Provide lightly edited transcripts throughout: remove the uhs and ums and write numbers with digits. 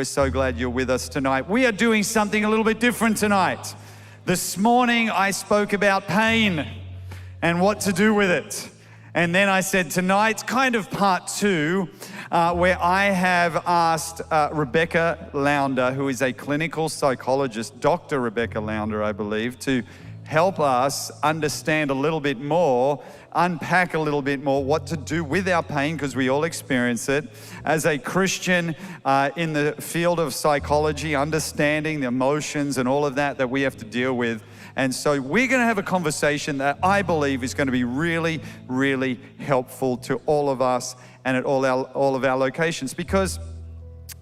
We're so glad you're with us tonight. We are doing something a little bit different tonight. This morning I spoke about pain and what to do with it. And then I said tonight's kind of part two, where I have asked Rebecca Loundar, who is a clinical psychologist, Dr. Rebecca Loundar, I believe, to help us understand a little bit more, unpack a little bit more what to do with our pain, because we all experience it. As a Christian in the field of psychology, understanding the emotions and all of that we have to deal with. And so we're going to have a conversation that I believe is going to be really, really helpful to all of us and at all of our locations. Because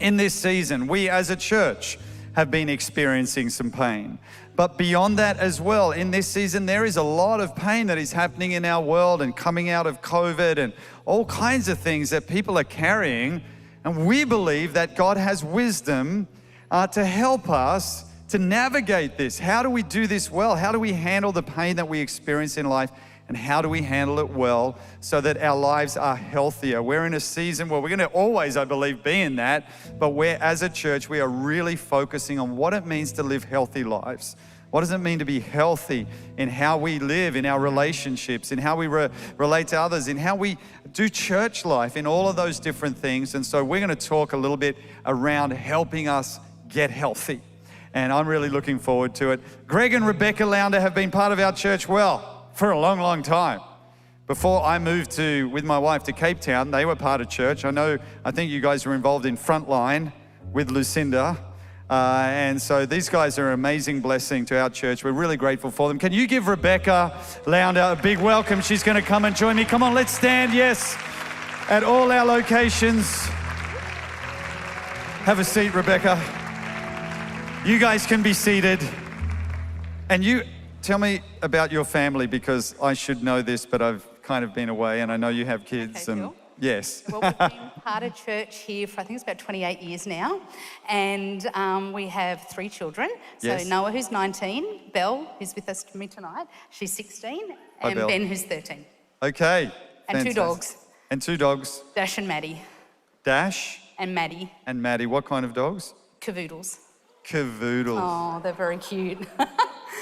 in this season, we as a church have been experiencing some pain. But beyond that as well, in this season, there is a lot of pain that is happening in our world and coming out of COVID and all kinds of things that people are carrying. And we believe that God has wisdom to help us to navigate this. How do we do this well? How do we handle the pain that we experience in life? And how do we handle it well so that our lives are healthier? We're in a season where we're going to always, I believe, be in that, but as a church, we are really focusing on what it means to live healthy lives. What does it mean to be healthy in how we live, in our relationships, in how we relate to others, in how we do church life, in all of those different things. And so we're going to talk a little bit around helping us get healthy. And I'm really looking forward to it. Greg and Rebecca Loundar have been part of our church, for a long, long time. Before I moved with my wife to Cape Town, they were part of church. I think you guys were involved in Frontline with Lucinda. And so these guys are an amazing blessing to our church. We're really grateful for them. Can you give Rebecca Loundar a big welcome? She's going to come and join me. Come on, let's stand, yes, at all our locations. Have a seat, Rebecca. You guys can be seated. And you tell me about your family, because I should know this, but I've kind of been away and I know you have kids. Okay, Phil. Yes. Well, we've been part of church here for, I think it's about 28 years now. And we have 3 children. So Yes. Noah, who's 19, Belle, who's with us tonight, she's 16, Hi, and Belle. Ben, who's 13. Okay. And Fantastic. 2 dogs, And 2 dogs. Dash and Maddie. Dash And Maddie, and Maddie. What kind of dogs? cavoodles. Cavoodles. Oh, they're very cute.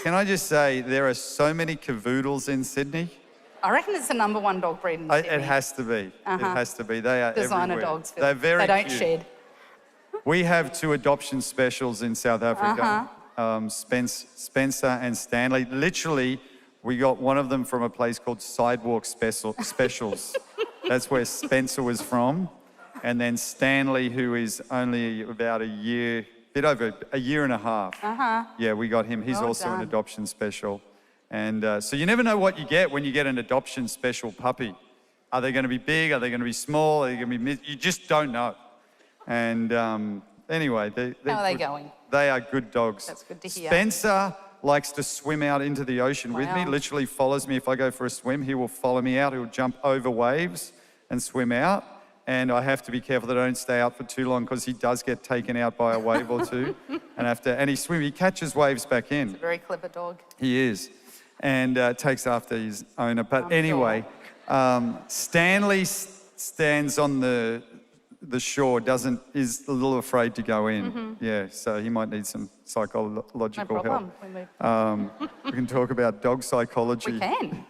Can I just say, there are so many cavoodles in Sydney. I reckon it's the #1 dog breed in Sydney. It has to be. It has to be. They are Designer everywhere. dogs, Phil. They're very They don't cute. shed. We have 2 adoption specials in South Africa. Spencer and Stanley. Literally, we got one of them from a place called Sidewalk Specials. That's where Spencer was from. And then Stanley, who is only about a bit over a year and a half. Yeah, we got him. He's Well also an done. adoption special. And so you never know what you get when you get an adoption special puppy. Are they going to be big? Are they going to be small? Are they going to be you just don't know. And anyway, How are they going? They are good dogs. That's good to hear. Spencer likes to swim out into the ocean with me, Wow. literally follows me. If I go for a swim, he will follow me out. He'll jump over waves and swim out. And I have to be careful that I don't stay out for too long, because he does get taken out by a wave or two. And he catches waves back in. It's a very clever dog. He is. And takes after his owner. But I'm anyway, Stanley stands on the shore, is a little afraid to go in. Yeah, so he might need some psychological No problem. help. We can talk about dog psychology. We can.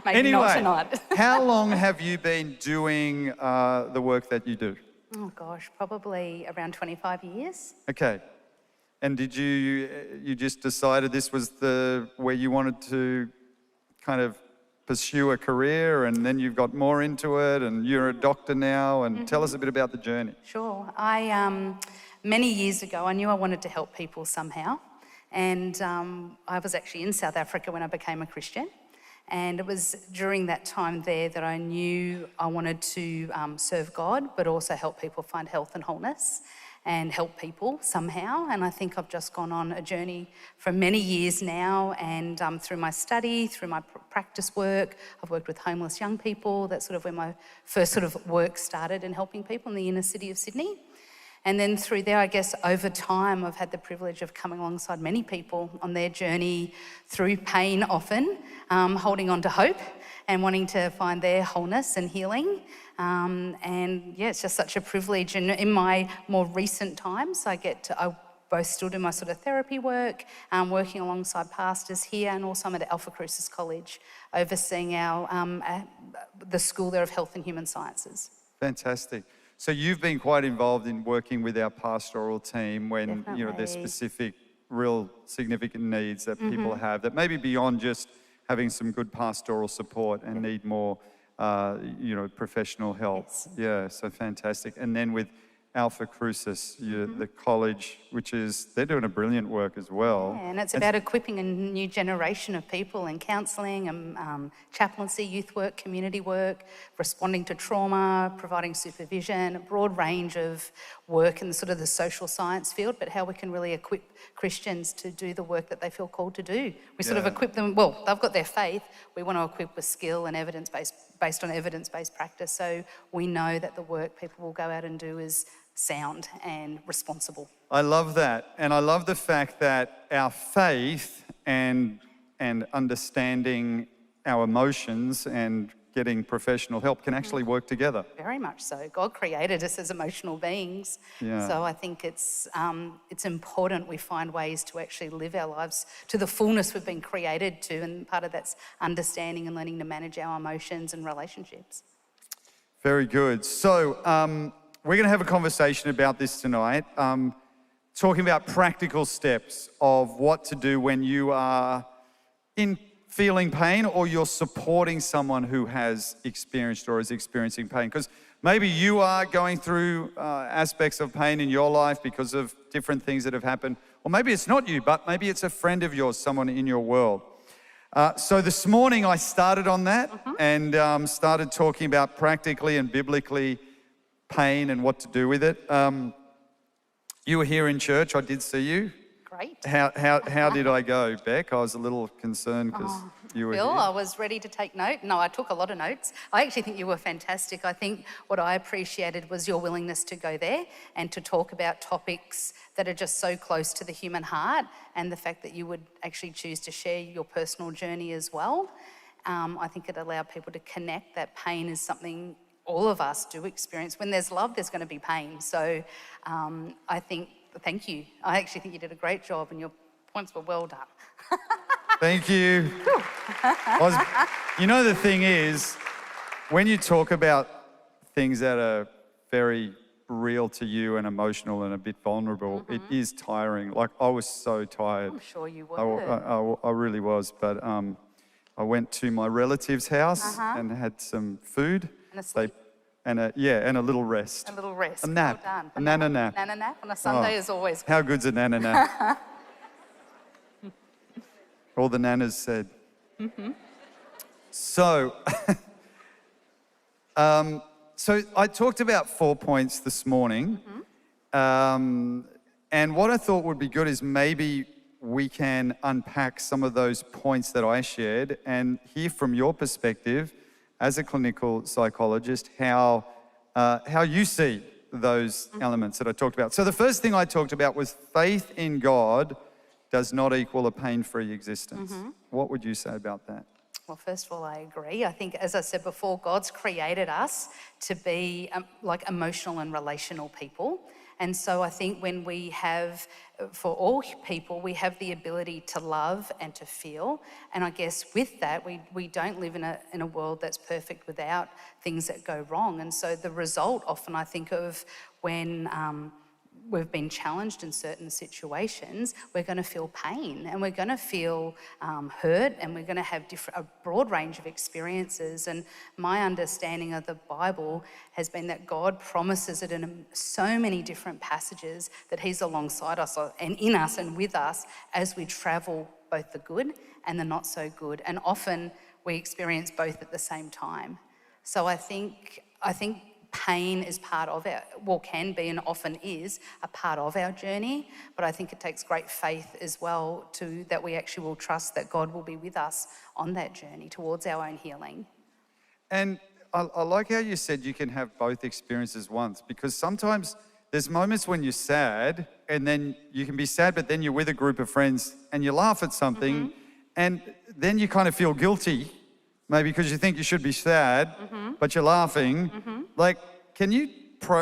Maybe Anyway, not tonight. how long have you been doing the work that you do? Oh gosh, probably around 25 years. Okay. And did you just decided this was where you wanted to kind of pursue a career, and then you've got more into it, and you're a doctor now, and tell us a bit about the journey. Sure. Many years ago, I knew I wanted to help people somehow. And I was actually in South Africa when I became a Christian. And it was during that time there that I knew I wanted to serve God, but also help people find health and wholeness and help people somehow. And I think I've just gone on a journey for many years now, and through my study, through my practice work, I've worked with homeless young people. That's sort of where my first sort of work started, in helping people in the inner city of Sydney. And then through there, I guess over time, I've had the privilege of coming alongside many people on their journey through pain often, holding on to hope and wanting to find their wholeness and healing. And yeah, it's just such a privilege. And in my more recent times, I both still do my sort of therapy work, working alongside pastors here, and also I'm at Alpha Crucis College, overseeing the School there of Health and Human Sciences. Fantastic. So you've been quite involved in working with our pastoral team when there's specific, real significant needs that people have that maybe beyond just having some good pastoral support and need more, professional help. Yes. Yeah, so fantastic. And then with Alpha Crucis, the college, they're doing a brilliant work as well. Yeah, and it's about equipping a new generation of people in counselling and chaplaincy, youth work, community work, responding to trauma, providing supervision, a broad range of work in sort of the social science field, but how we can really equip Christians to do the work that they feel called to do. We sort of equip them, well, they've got their faith, we want to equip with skill and based on evidence-based practice, so we know that the work people will go out and do is sound and responsible. I love that. And I love the fact that our faith and understanding our emotions and getting professional help can actually work together. Very much so. God created us as emotional beings. Yeah. So I think it's important we find ways to actually live our lives to the fullness we've been created to. And part of that's understanding and learning to manage our emotions and relationships. Very good. So, we're going to have a conversation about this tonight, talking about practical steps of what to do when you are feeling pain or you're supporting someone who has experienced or is experiencing pain. Because maybe you are going through aspects of pain in your life because of different things that have happened. Or maybe it's not you, but maybe it's a friend of yours, someone in your world. So this morning I started on that and started talking about practically and biblically pain and what to do with it. You were here in church. I did see you. Great. How did I go, Beck? I was a little concerned because you were Bill, here. I was ready to take note. No, I took a lot of notes. I actually think you were fantastic. I think what I appreciated was your willingness to go there and to talk about topics that are just so close to the human heart, and the fact that you would actually choose to share your personal journey as well. I think it allowed people to connect that pain is something all of us do experience. When there's love, there's going to be pain. So thank you. I actually think you did a great job and your points were well done. Thank you. The thing is, when you talk about things that are very real to you and emotional and a bit vulnerable, it is tiring. Like, I was so tired. I'm sure you were. I really was. But I went to my relative's house and had some food. And a sleep. And a little rest. A little rest. A nap. Well done. A nana nap. Nana nap on a Sunday is always good. How good's a nana nap? All the nanas said. So, so I talked about 4 points this morning. And what I thought would be good is maybe we can unpack some of those points that I shared and hear from your perspective as a clinical psychologist how you see those elements that I talked about. So the first thing I talked about was faith in God does not equal a pain-free existence. What would you say about that? Well, first of all, I agree. I think, as I said before, God's created us to be like emotional and relational people. And so I think when we have, for all people, we have the ability to love and to feel. And I guess with that, we don't live in a world that's perfect without things that go wrong. And so the result often I think of when we've been challenged in certain situations, we're going to feel pain and we're going to feel hurt, and we're going to have a broad range of experiences. And my understanding of the Bible has been that God promises it in so many different passages that he's alongside us and in us and with us as we travel both the good and the not so good. And often we experience both at the same time. So I think pain is part of can be and often is a part of our journey, but I think it takes great faith as well that we actually will trust that God will be with us on that journey towards our own healing. And I like how you said you can have both experiences once, because sometimes there's moments when you're sad and then you can be sad, but then you're with a group of friends and you laugh at something and then you kind of feel guilty, maybe because you think you should be sad, but you're laughing. Like, can you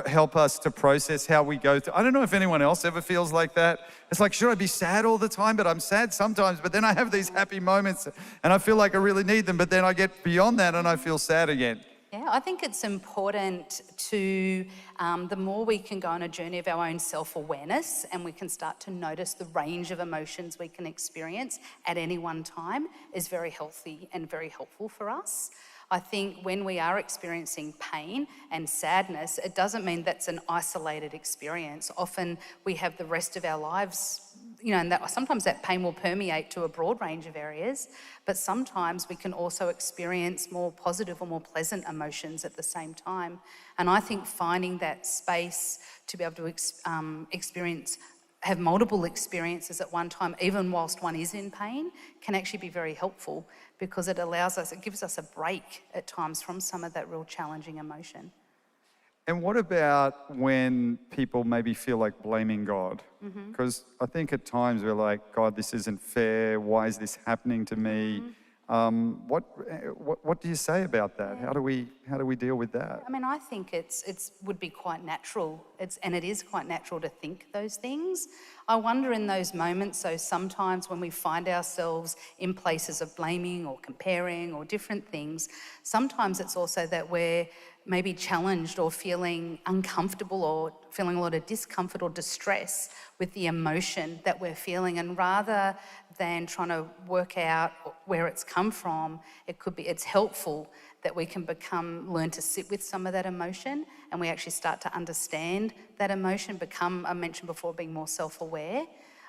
help us to process how we go through? I don't know if anyone else ever feels like that. It's like, should I be sad all the time? But I'm sad sometimes, but then I have these happy moments and I feel like I really need them, but then I get beyond that and I feel sad again. Yeah, I think it's important to, the more we can go on a journey of our own self-awareness and we can start to notice the range of emotions we can experience at any one time is very healthy and very helpful for us. I think when we are experiencing pain and sadness, it doesn't mean that's an isolated experience. Often we have the rest of our lives, and that sometimes that pain will permeate to a broad range of areas, but sometimes we can also experience more positive or more pleasant emotions at the same time. And I think finding that space to be able to have multiple experiences at one time, even whilst one is in pain, can actually be very helpful because it gives us a break at times from some of that real challenging emotion. And what about when people maybe feel like blaming God? Because I think at times we're like, God, this isn't fair. Why is this happening to me? What do you say about that? How do we deal with that? I mean, I think it would be quite natural. It is quite natural to think those things. I wonder in those moments, so sometimes when we find ourselves in places of blaming or comparing or different things, sometimes it's also that we're maybe challenged or feeling uncomfortable or feeling a lot of discomfort or distress with the emotion that we're feeling. And rather than trying to work out where it's come from, it's helpful that we can learn to sit with some of that emotion and we actually start to understand that emotion, I mentioned before, being more self-aware.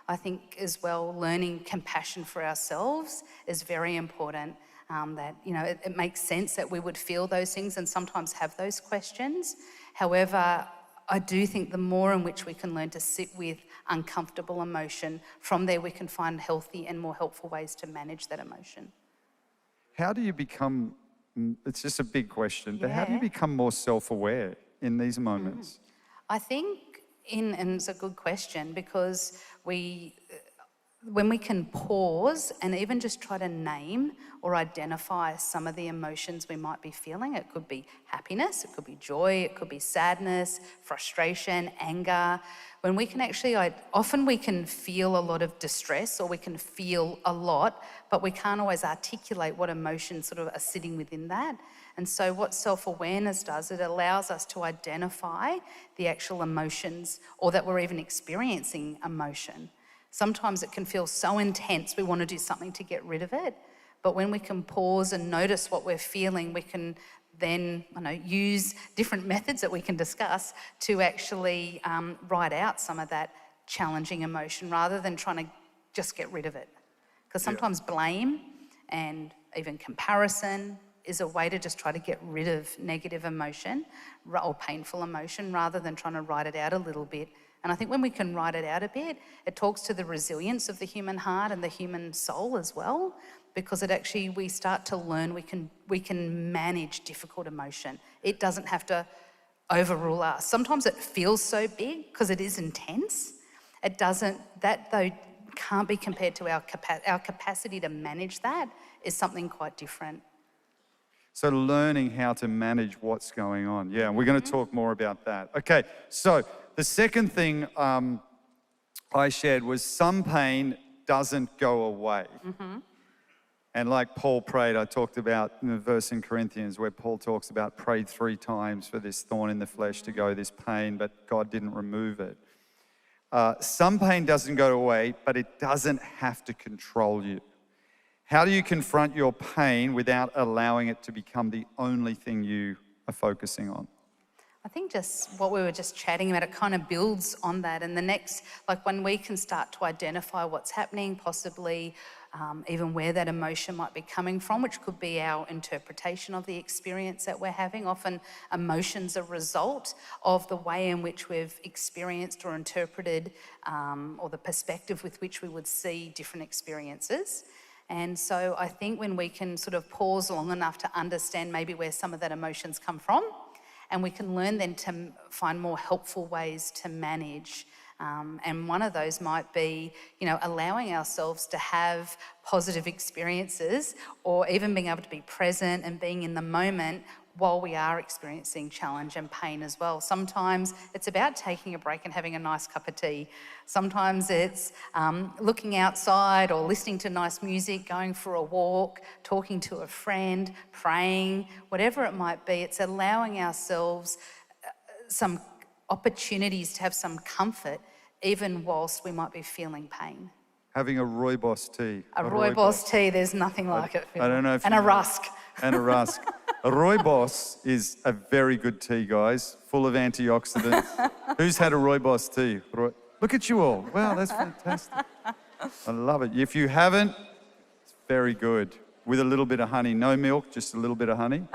I think as well, learning compassion for ourselves is very important. It makes sense that we would feel those things and sometimes have those questions. However, I do think the more in which we can learn to sit with uncomfortable emotion, from there we can find healthy and more helpful ways to manage that emotion. How do you become, it's just a big question, but how do you become more self-aware in these moments? I think, and it's a good question, because when we can pause and even just try to name or identify some of the emotions we might be feeling. It could be happiness, it could be joy, it could be sadness, frustration, anger. When we can often we can feel a lot of distress or we can feel a lot, but we can't always articulate what emotions sort of are sitting within that. And so what self-awareness does, it allows us to identify the actual emotions or that we're even experiencing emotion. Sometimes it can feel so intense, we want to do something to get rid of it. But when we can pause and notice what we're feeling, we can then use different methods that we can discuss to actually write out some of that challenging emotion rather than trying to just get rid of it. Because sometimes blame and even comparison is a way to just try to get rid of negative emotion or painful emotion rather than trying to write it out a little bit. And I think when we can write it out a bit, it talks to the resilience of the human heart and the human soul as well, because we start to learn we can manage difficult emotion. It doesn't have to overrule us. Sometimes it feels so big because it is intense. That though can't be compared to our capacity to manage that is something quite different. So learning how to manage what's going on. Yeah, and we're going to talk more about that. Okay, so the second thing I shared was some pain doesn't go away. And like Paul prayed, I talked about in the verse in Corinthians where Paul talks about prayed 3 times for this thorn in the flesh to go, this pain, but God didn't remove it. Some pain doesn't go away, but it doesn't have to control you. How do you confront your pain without allowing it to become the only thing you are focusing on? I think just what we were just chatting about, it kind of builds on that. And the next, like when we can start to identify what's happening, possibly even where that emotion might be coming from, which could be our interpretation of the experience that we're having. Often emotions are a result of the way in which we've experienced or interpreted or the perspective with which we would see different experiences. And so I think when we can sort of pause long enough to understand maybe where some of that emotions come from, and we can learn then to find more helpful ways to manage. And one of those might be, allowing ourselves to have positive experiences or even being able to be present and being in the moment while we are experiencing challenge and pain as well. Sometimes it's about taking a break and having a nice cup of tea. Sometimes it's looking outside or listening to nice music, going for a walk, talking to a friend, praying, whatever it might be. It's allowing ourselves some opportunities to have some comfort even whilst we might be feeling pain. Having a rooibos tea. A rooibos tea, there's nothing like it. I don't know if and you a know. rusk. And a rusk. A rooibos is a very good tea, guys, full of antioxidants. Who's had a rooibos tea? Look at you all. Wow, that's fantastic. I love it. If you haven't, it's very good. With a little bit of honey, no milk, just a little bit of honey.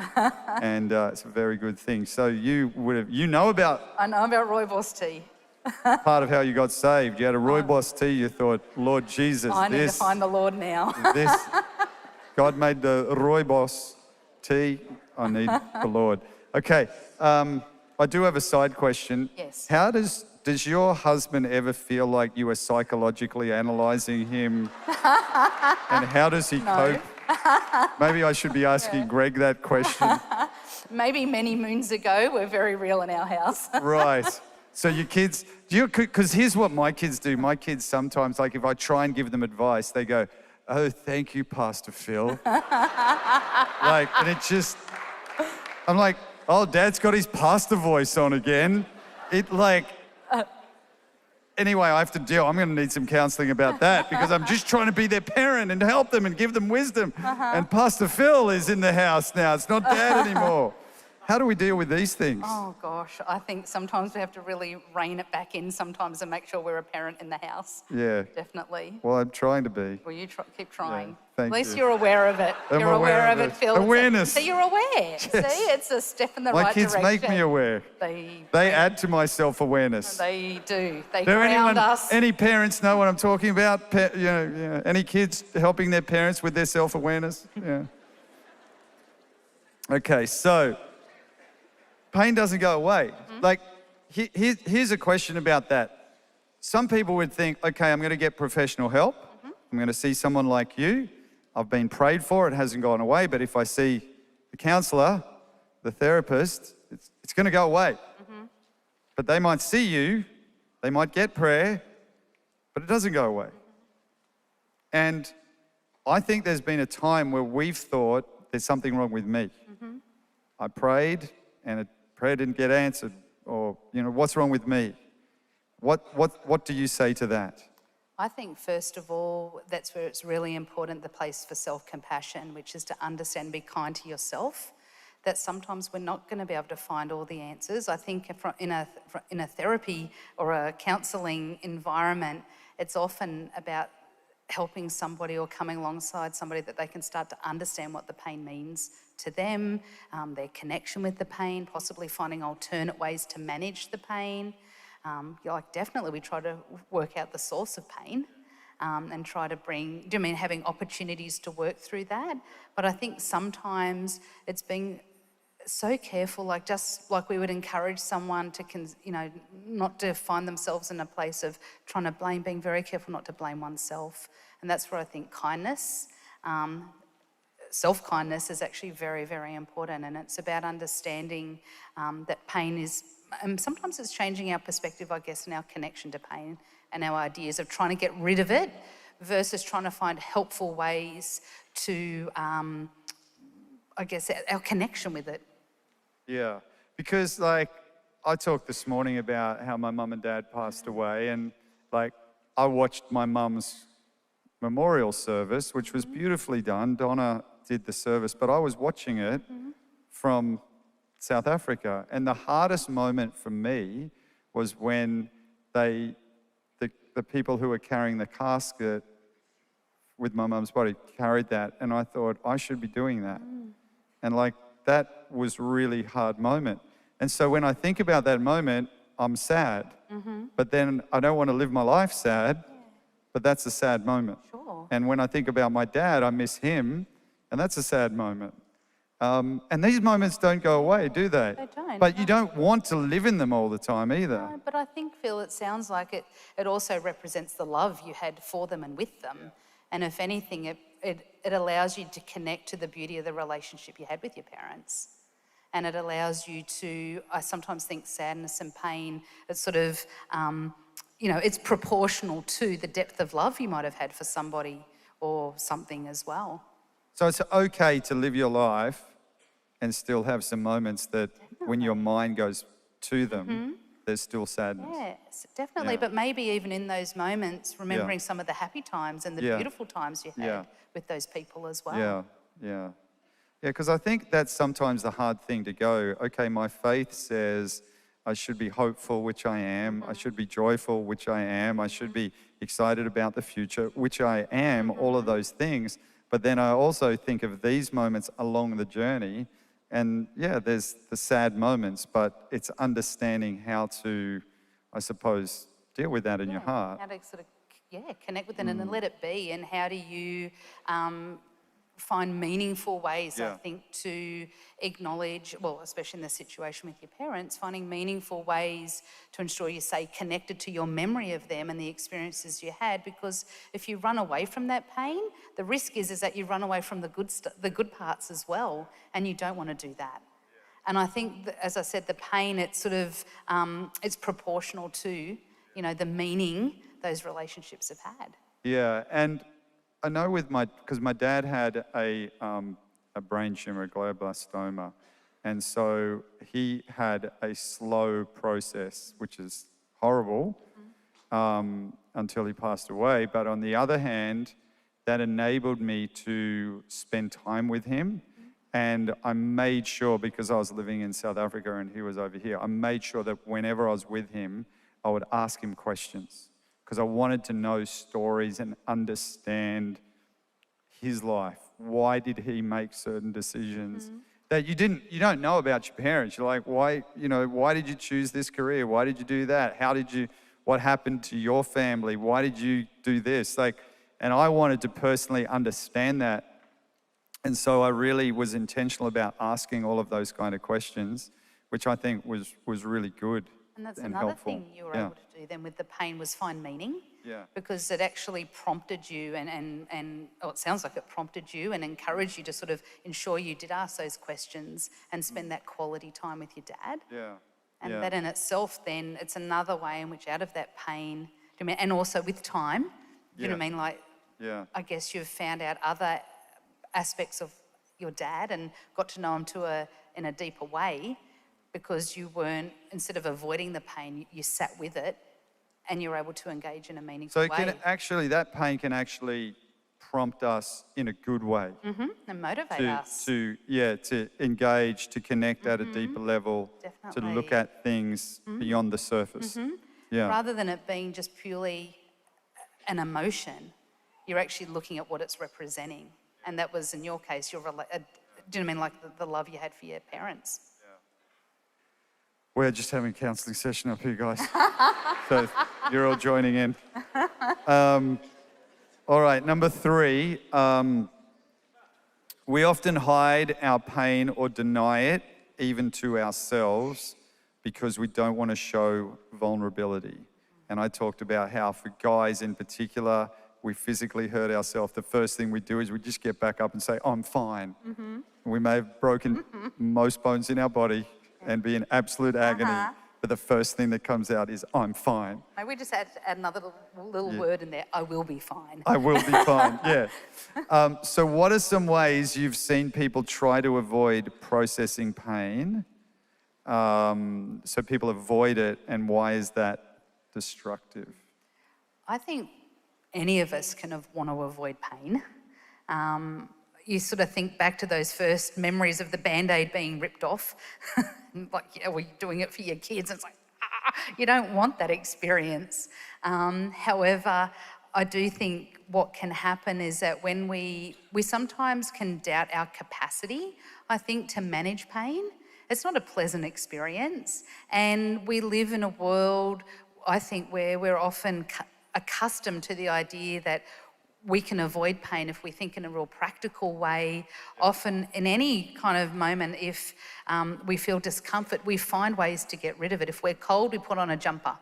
And it's a very good thing. So you know about... I know about rooibos tea. Part of how you got saved. You had a rooibos tea, you thought, Lord Jesus, I need to find the Lord now. God made the rooibos tea. I need the Lord. Okay, I do have a side question. Yes. How does your husband ever feel like you are psychologically analysing him? And how does he cope? Maybe I should be asking Greg that question. Maybe many moons ago, we're very real in our house. Right. So your kids, because here's what my kids do. My kids sometimes, like if I try and give them advice, they go, "Oh, thank you, Pastor Phil." And it just, I'm like, "Oh, Dad's got his pastor voice on again." Anyway, I have to deal. I'm going to need some counseling about that because I'm just trying to be their parent and help them and give them wisdom. And Pastor Phil is in the house now. It's not Dad anymore. How do we deal with these things? Oh gosh, I think sometimes we have to really rein it back in sometimes and make sure we're a parent in the house. Yeah. Definitely. Well, I'm trying to be. Well, you keep trying. Yeah, thank At least you. you're aware of it. I'm You're aware of it, it. Phil. Awareness. So you're aware. Yes. See, it's a step in the right direction. My kids make me aware. They add to my self-awareness. They do. They ground us. Any parents know what I'm talking about? Any kids helping their parents with their self-awareness? Yeah. Okay, so pain doesn't go away. Here's a question about that. Some people would think, okay, I'm going to get professional help. I'm going to see someone like you. I've been prayed for, it hasn't gone away, but if I see the counselor, the therapist, it's going to go away. But they might see you, they might get prayer, but it doesn't go away. And I think there's been a time where we've thought there's something wrong with me. I prayed and prayer didn't get answered, or, what's wrong with me? What do you say to that? I think, first of all, that's where it's really important, the place for self-compassion, which is to understand, be kind to yourself, that sometimes we're not going to be able to find all the answers. I think in a therapy or a counselling environment, it's often about helping somebody or coming alongside somebody that they can start to understand what the pain means to them, their connection with the pain, possibly finding alternate ways to manage the pain. Definitely we try to work out the source of pain and try to having opportunities to work through that. But I think sometimes it's being so careful, just like we would encourage someone to, not to find themselves in a place of trying to blame, being very careful not to blame oneself. And that's where I think kindness, self-kindness is actually very, very important. And it's about understanding that pain is, and sometimes it's changing our perspective, I guess, and our connection to pain and our ideas of trying to get rid of it versus trying to find helpful ways to, our connection with it. Yeah, because I talked this morning about how my mum and dad passed away, and I watched my mum's memorial service, which was beautifully done. Donna did the service, but I was watching it from South Africa, and the hardest moment for me was when the people who were carrying the casket with my mum's body carried that, and I thought I should be doing that. And that was really hard moment. And so when I think about that moment, I'm sad. But then I don't want to live my life sad, but that's a sad moment. Sure. And when I think about my dad, I miss him, and that's a sad moment. And these moments don't go away, do they? They don't. But you don't want to live in them all the time either. No, but I think, Phil, it sounds like it also represents the love you had for them and with them. And if anything, it allows you to connect to the beauty of the relationship you had with your parents. And it allows you to, I sometimes think sadness and pain, it's sort of, it's proportional to the depth of love you might have had for somebody or something as well. So it's okay to live your life and still have some moments that when your mind goes to them, there's still sadness. Yes, definitely. Yeah. But maybe even in those moments, remembering some of the happy times and the beautiful times you had with those people as well. Yeah, because I think that's sometimes the hard thing to go, okay, my faith says I should be hopeful, which I am. I should be joyful, which I am. I should be excited about the future, which I am, all of those things. But then I also think of these moments along the journey, and there's the sad moments, but it's understanding how to, I suppose, deal with that in your heart. How to sort of, connect with it and then let it be. And how do you find meaningful ways, I think, to acknowledge, well, especially in the situation with your parents, finding meaningful ways to ensure you stay connected to your memory of them and the experiences you had. Because if you run away from that pain, the risk is that you run away from the good parts as well, and you don't want to do that. And I think, that, as I said, the pain, it's sort of, it's proportional to, the meaning those relationships have had. Yeah, and I know because my dad had a brain tumor, a glioblastoma, and so he had a slow process, which is horrible, until he passed away. But on the other hand, that enabled me to spend time with him. And I made sure, because I was living in South Africa and he was over here, I made sure that whenever I was with him, I would ask him questions, because I wanted to know stories and understand his life. Why did he make certain decisions that you don't know about your parents? You're like, why did you choose this career? Why did you do that? What happened to your family? Why did you do this? And I wanted to personally understand that. And so I really was intentional about asking all of those kind of questions, which I think was really good. And that's and another helpful. thing you were able to do then with the pain, was find meaning. Yeah. Because it actually prompted you and it sounds like it prompted you and encouraged you to sort of ensure you did ask those questions and spend that quality time with your dad. Yeah. And that in itself then, it's another way in which out of that pain, and also with time, you know what I mean? Like, I guess you've found out other aspects of your dad and got to know him in a deeper way, because you weren't, instead of avoiding the pain, you sat with it and you're able to engage in a meaningful way. So that pain can actually prompt us in a good way. And motivate us. To engage, to connect at a deeper level, Definitely. to look at things beyond the surface. Yeah. Rather than it being just purely an emotion, you're actually looking at what it's representing. And that was, in your case, do you know what I mean, like the love you had for your parents? We're just having a counselling session up here, guys. So you're all joining in. All right, number 3. We often hide our pain or deny it, even to ourselves, because we don't want to show vulnerability. And I talked about how for guys in particular, we physically hurt ourselves. The first thing we do is we just get back up and say, I'm fine. We may have broken most bones in our body and be in absolute agony, but the first thing that comes out is, I'm fine. Maybe we just add another little word in there, I will be fine. I will be fine, So what are some ways you've seen people try to avoid processing pain? So people avoid it, and why is that destructive? I think any of us can want to avoid pain. You sort of think back to those first memories of the Band-Aid being ripped off. Like, we're doing it for your kids. It's like, you don't want that experience. However, I do think what can happen is that when we sometimes can doubt our capacity, I think, to manage pain. It's not a pleasant experience. And we live in a world, I think, where we're often accustomed to the idea that we can avoid pain if we think in a real practical way. Often in any kind of moment, if we feel discomfort, we find ways to get rid of it. If we're cold, we put on a jumper.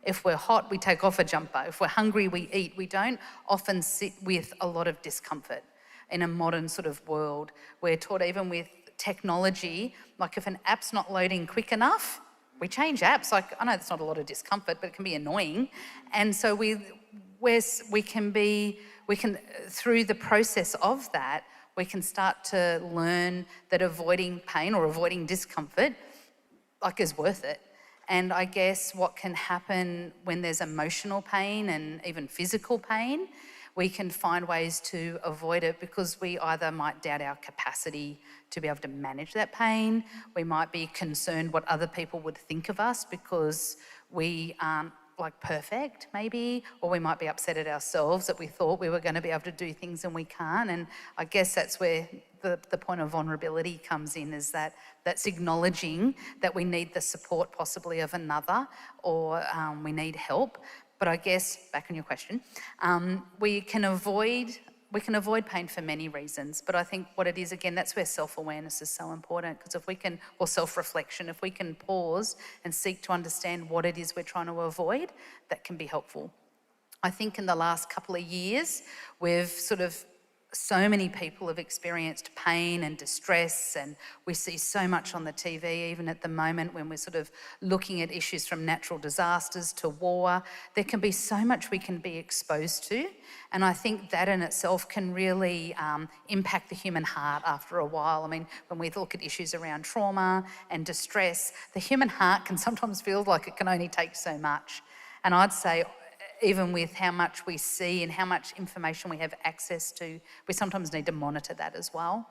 If we're hot, we take off a jumper. If we're hungry, we eat. We don't often sit with a lot of discomfort in a modern sort of world. We're taught, even with technology, like if an app's not loading quick enough, we change apps. Like, I know it's not a lot of discomfort, but it can be annoying. And so we can, through the process of that, we can start to learn that avoiding pain or avoiding discomfort, like, is worth it. And I guess what can happen when there's emotional pain and even physical pain, we can find ways to avoid it because we either might doubt our capacity to be able to manage that pain. We might be concerned what other people would think of us because we aren't like perfect maybe, or we might be upset at ourselves that we thought we were going to be able to do things and we can't. And I guess that's where the point of vulnerability comes in, is that that's acknowledging that we need the support possibly of another, or we need help. But I guess, back on your question, we can avoid pain for many reasons. But I think what it is, again, that's where self-awareness is so important, because if we can, or self-reflection, if we can pause and seek to understand what it is we're trying to avoid, that can be helpful. I think in the last couple of years, so many people have experienced pain and distress, and we see so much on the TV, even at the moment when we're sort of looking at issues from natural disasters to war. There can be so much we can be exposed to, and I think that in itself can really impact the human heart after a while. I mean, when we look at issues around trauma and distress, the human heart can sometimes feel like it can only take so much. And I'd say, even with how much we see and how much information we have access to, we sometimes need to monitor that as well.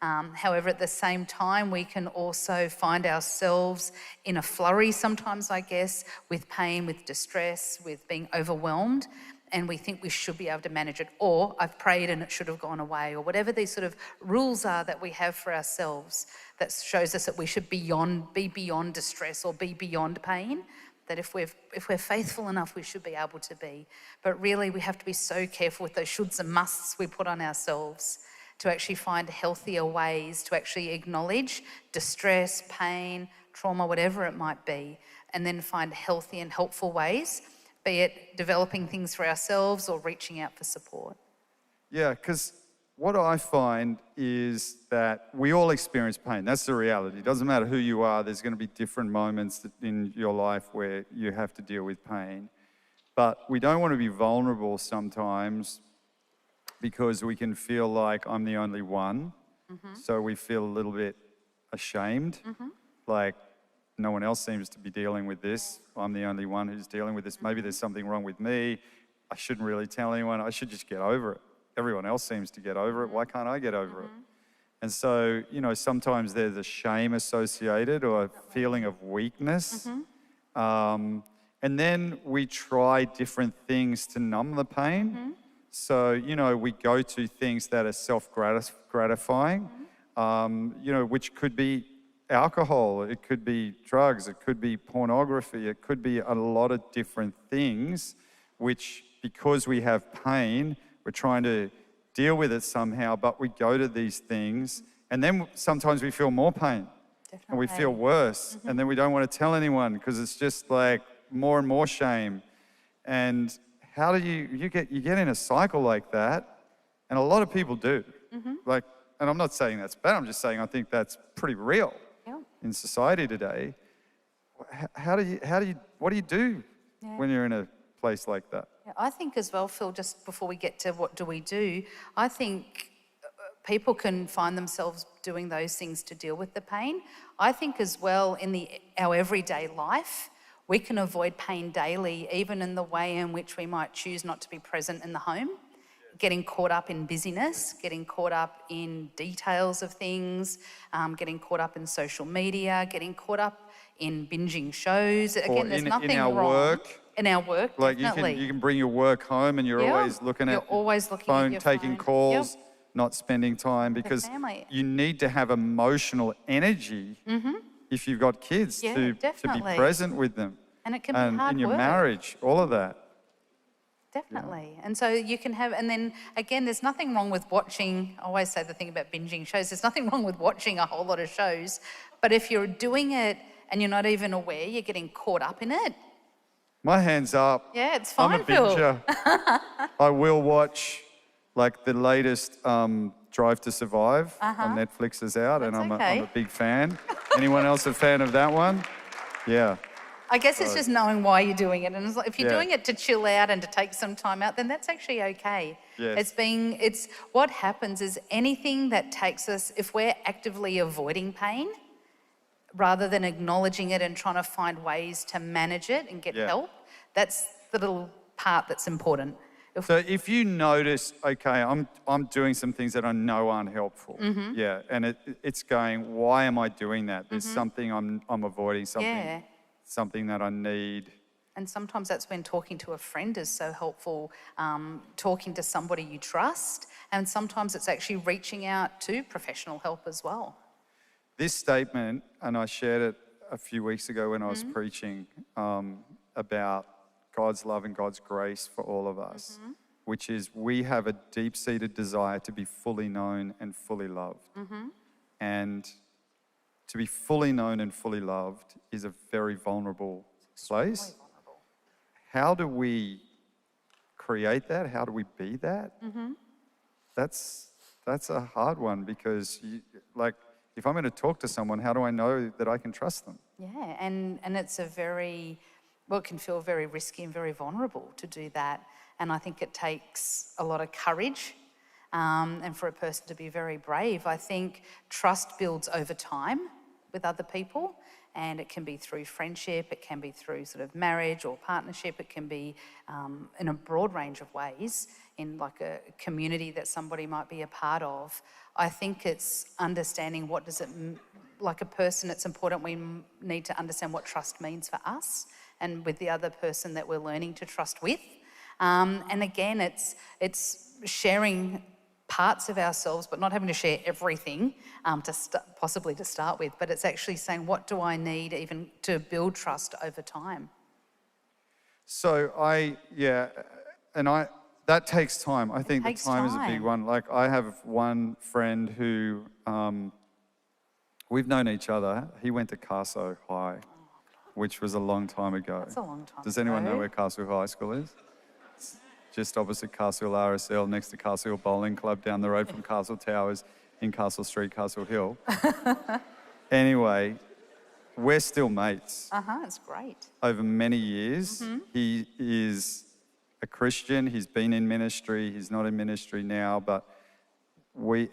However, at the same time, we can also find ourselves in a flurry sometimes, I guess, with pain, with distress, with being overwhelmed, and we think we should be able to manage it, or I've prayed and it should have gone away, or whatever these sort of rules are that we have for ourselves that shows us that we should be beyond distress or be beyond pain. That if we're faithful enough, we should be able to be. But really, we have to be so careful with those shoulds and musts we put on ourselves to actually find healthier ways to actually acknowledge distress, pain, trauma, whatever it might be, and then find healthy and helpful ways, be it developing things for ourselves or reaching out for support. Yeah, because what I find is that we all experience pain. That's the reality. It doesn't matter who you are. There's going to be different moments in your life where you have to deal with pain. But we don't want to be vulnerable sometimes because we can feel like I'm the only one. Mm-hmm. So we feel a little bit ashamed, like no one else seems to be dealing with this. I'm the only one who's dealing with this. Maybe there's something wrong with me. I shouldn't really tell anyone. I should just get over it. Everyone else seems to get over it. Why can't I get over it? And so, sometimes there's a shame associated or a feeling of weakness. And then we try different things to numb the pain. So, we go to things that are self-gratifying, which could be alcohol, it could be drugs, it could be pornography, it could be a lot of different things, which, because we have pain, we're trying to deal with it somehow, but we go to these things, and then sometimes we feel more pain. Definitely. And we feel worse, and then we don't want to tell anyone because it's just like more and more shame. And how do you get in a cycle like that? And a lot of people do. And I'm not saying that's bad. I'm just saying I think that's pretty real in society today. What do you do when you're in a place like that? Yeah, I think as well, Phil, just before we get to what do we do, I think people can find themselves doing those things to deal with the pain. I think as well in our everyday life, we can avoid pain daily, even in the way in which we might choose not to be present in the home, getting caught up in busyness, getting caught up in details of things, getting caught up in social media, getting caught up in binging shows. Again, there's nothing wrong. In our work, like definitely. you can bring your work home and you're always looking at phone, taking calls, not spending time, because you need to have emotional energy if you've got kids to be present with them. And it can be hard in your work. marriage, all of that. Definitely. Yeah. And so you can have, and then again, there's nothing wrong with watching, I always say the thing about binging shows, there's nothing wrong with watching a whole lot of shows, but if you're doing it and you're not even aware, you're getting caught up in it. My hand's up. Yeah, it's fine, I'm a binger. I will watch like the latest Drive to Survive on Netflix is out, and I'm okay. a big fan. Anyone else a fan of that one? Yeah. I guess it's just knowing why you're doing it. And it's like, if you're Yeah. doing it to chill out and to take some time out, then that's actually okay. Yes. It's what happens is anything that takes us, if we're actively avoiding pain, rather than acknowledging it and trying to find ways to manage it and get help, that's the little part that's important. So if you notice, okay, I'm doing some things that I know aren't helpful, yeah, and it's going, why am I doing that? There's something I'm avoiding, something that I need. And sometimes that's when talking to a friend is so helpful, talking to somebody you trust, and sometimes it's actually reaching out to professional help as well. This statement, and I shared it a few weeks ago when I was preaching about God's love and God's grace for all of us, which is we have a deep-seated desire to be fully known and fully loved. And to be fully known and fully loved is a very vulnerable place. How do we create that? How do we be that? That's a hard one because, if I'm going to talk to someone, how do I know that I can trust them? Yeah, and it's it can feel very risky and very vulnerable to do that. And I think it takes a lot of courage and for a person to be very brave. I think trust builds over time with other people, and it can be through friendship, it can be through sort of marriage or partnership, it can be in a broad range of ways in like a community that somebody might be a part of. I think it's understanding what does it, like a person, it's important we need to understand what trust means for us and with the other person that we're learning to trust with. And again, it's sharing parts of ourselves, but not having to share everything possibly to start with, but it's actually saying, what do I need even to build trust over time? So that takes time. I think that time is a big one. Like I have one friend who, we've known each other. He went to Castle High, which was a long time ago. That's a long time Does anyone know where Castle High School is? It's just opposite Castle RSL, next to Castle Bowling Club, down the road from Castle Towers, in Castle Street, Castle Hill. Anyway, we're still mates. It's great. Over many years. He is a Christian. He's been in ministry. He's not in ministry now, but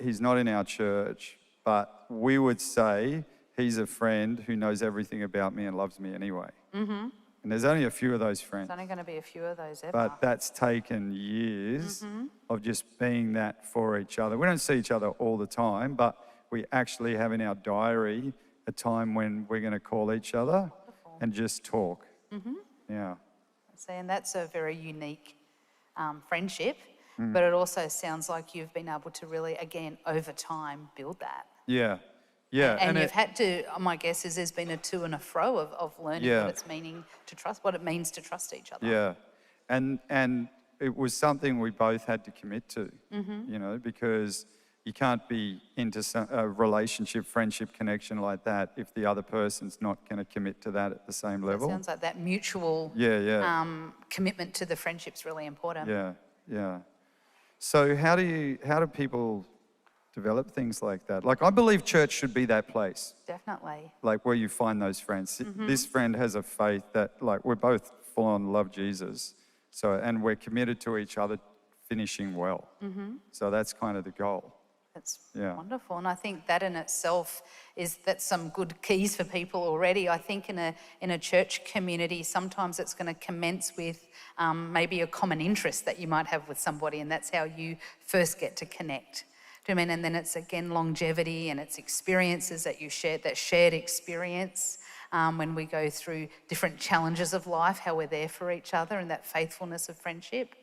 he's not in our church. But we would say he's a friend who knows everything about me and loves me anyway. And there's only a few of those friends. There's only going to be a few of those ever. But that's taken years of just being that for each other. We don't see each other all the time, but we actually have in our diary a time when we're going to call each other and just talk. Yeah. And that's a very unique friendship, but it also sounds like you've been able to really, again, over time, build that. Yeah. Yeah. And you've had to, my guess is there's been a to and a fro of learning what it means to trust each other. Yeah. And it was something we both had to commit to, because you can't be into a relationship, friendship, connection like that if the other person's not going to commit to that at the same level. It sounds like that mutual commitment to the friendship's really important. Yeah. So how do people develop things like that? Like, I believe church should be that place. Definitely. Like, where you find those friends. This friend has a faith that, like, we're both full on love Jesus. So, and we're committed to each other finishing well. So that's kind of the goal. That's wonderful. And I think that in itself that's some good keys for people already. I think in a church community, sometimes it's going to commence with maybe a common interest that you might have with somebody, and that's how you first get to connect. Do you know what I mean? And then it's again longevity and it's experiences that you share, that shared experience when we go through different challenges of life, how we're there for each other, and that faithfulness of friendship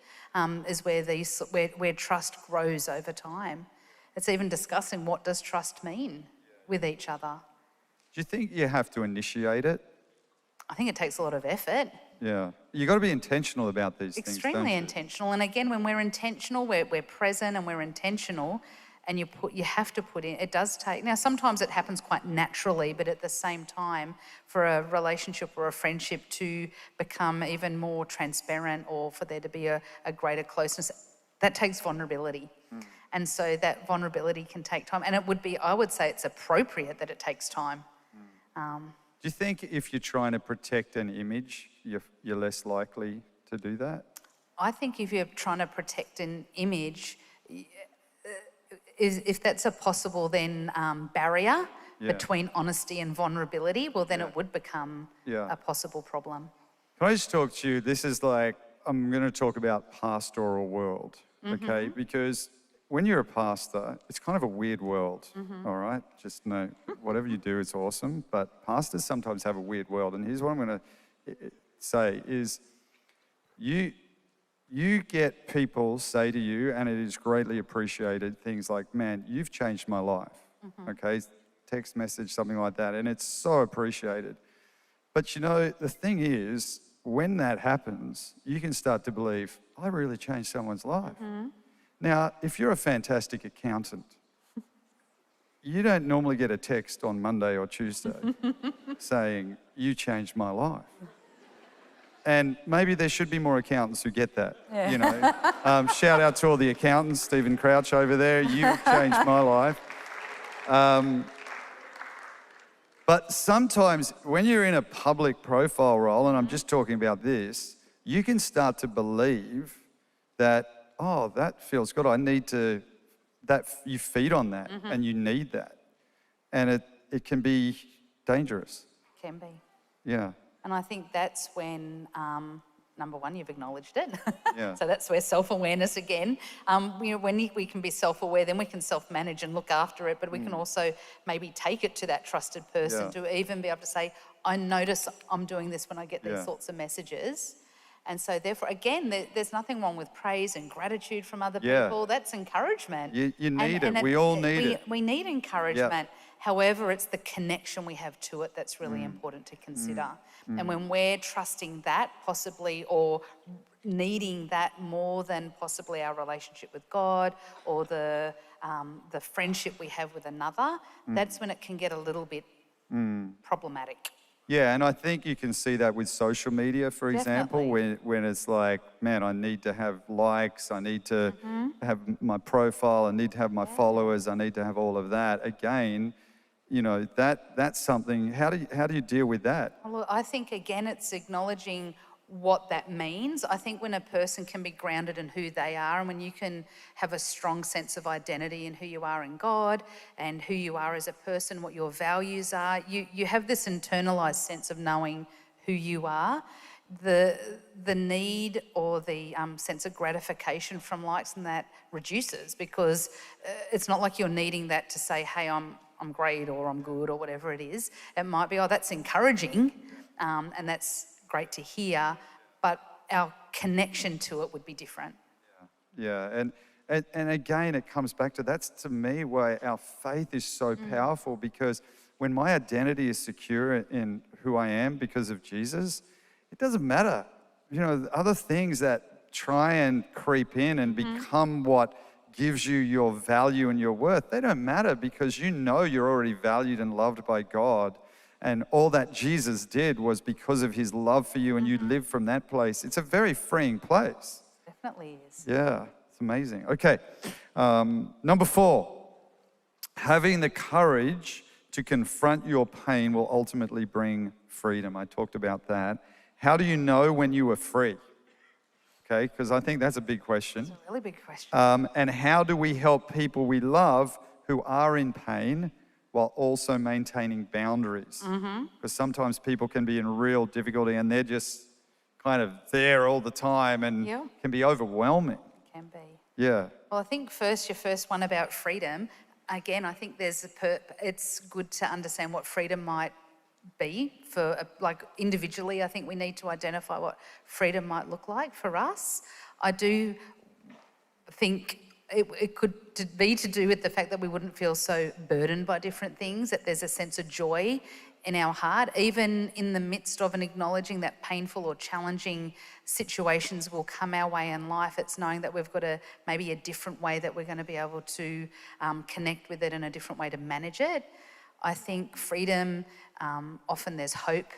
is where trust grows over time. It's even discussing what does trust mean with each other. Do you think you have to initiate it? I think it takes a lot of effort. Yeah. You got to be intentional about these things, don't you? Extremely intentional. And again, when we're intentional, we're present and we're intentional, and you have to put in, it does take, now sometimes it happens quite naturally, but at the same time, for a relationship or a friendship to become even more transparent or for there to be a greater closeness, that takes vulnerability. And so that vulnerability can take time. And I would say it's appropriate that it takes time. Do you think if you're trying to protect an image, you're less likely to do that? I think if you're trying to protect an image, if that's a possible then barrier between honesty and vulnerability, well, then it would become a possible problem. Can I just talk to you? This is like, I'm going to talk about pastoral world, okay? Because when you're a pastor, it's kind of a weird world, all right? Just know, whatever you do, it's awesome, but pastors sometimes have a weird world. And here's what I'm going to say is you get people say to you, and it is greatly appreciated, things like, man, you've changed my life, okay? Text message, something like that, and it's so appreciated. But you know, the thing is, when that happens, you can start to believe, I really changed someone's life. Now, if you're a fantastic accountant, you don't normally get a text on Monday or Tuesday saying, you changed my life. And maybe there should be more accountants who get that, you know. Shout out to all the accountants, Stephen Crouch over there, you've changed my life. But sometimes when you're in a public profile role, and I'm just talking about this, you can start to believe that, oh, that feels good. I need to, that you feed on that and you need that. And it can be dangerous. Can be. Yeah. And I think that's when, number one, you've acknowledged it. Yeah. So that's where self-awareness again. You know, when we can be self-aware, then we can self-manage and look after it, but we can also maybe take it to that trusted person to even be able to say, I notice I'm doing this when I get these sorts of messages. And so therefore, again, there's nothing wrong with praise and gratitude from other people. That's encouragement. You need it. We all need it. We need encouragement. However, it's the connection we have to it that's really important to consider. And when we're trusting that possibly, or needing that more than possibly our relationship with God or the friendship we have with another, that's when it can get a little bit problematic. Yeah, and I think you can see that with social media, for example, when it's like, man, I need to have likes, I need to have my profile, I need to have my followers, I need to have all of that. Again, you know, that's something, how do you deal with that? Well, I think, again, it's acknowledging what that means. I think when a person can be grounded in who they are, and when you can have a strong sense of identity in who you are in God and who you are as a person, what your values are, you have this internalized sense of knowing who you are. The need or the sense of gratification from likes and that reduces, because it's not like you're needing that to say, hey, I'm great or I'm good or whatever it is. It might be, oh, that's encouraging and that's great to hear, but our connection to it would be different. Yeah, and again, it comes back to, that's to me why our faith is so powerful, because when my identity is secure in who I am because of Jesus, it doesn't matter. You know, other things that try and creep in and become what gives you your value and your worth, they don't matter, because you know you're already valued and loved by God. And all that Jesus did was because of his love for you, and you live from that place. It's a very freeing place. Definitely is. Yeah, it's amazing. Okay, number 4, having the courage to confront your pain will ultimately bring freedom. I talked about that. How do you know when you are free? Okay, because I think that's a big question. It's a really big question. And how do we help people we love who are in pain while also maintaining boundaries? Because sometimes people can be in real difficulty and they're just kind of there all the time and can be overwhelming. Can be. Yeah. Well, I think your first one about freedom, again, I think it's good to understand what freedom might be for, like, individually. I think we need to identify what freedom might look like for us. I do think it could be to do with the fact that we wouldn't feel so burdened by different things, that there's a sense of joy in our heart, even in the midst of and acknowledging that painful or challenging situations will come our way in life. It's knowing that we've got maybe a different way that we're going to be able to connect with it, and a different way to manage it. I think freedom, often there's hope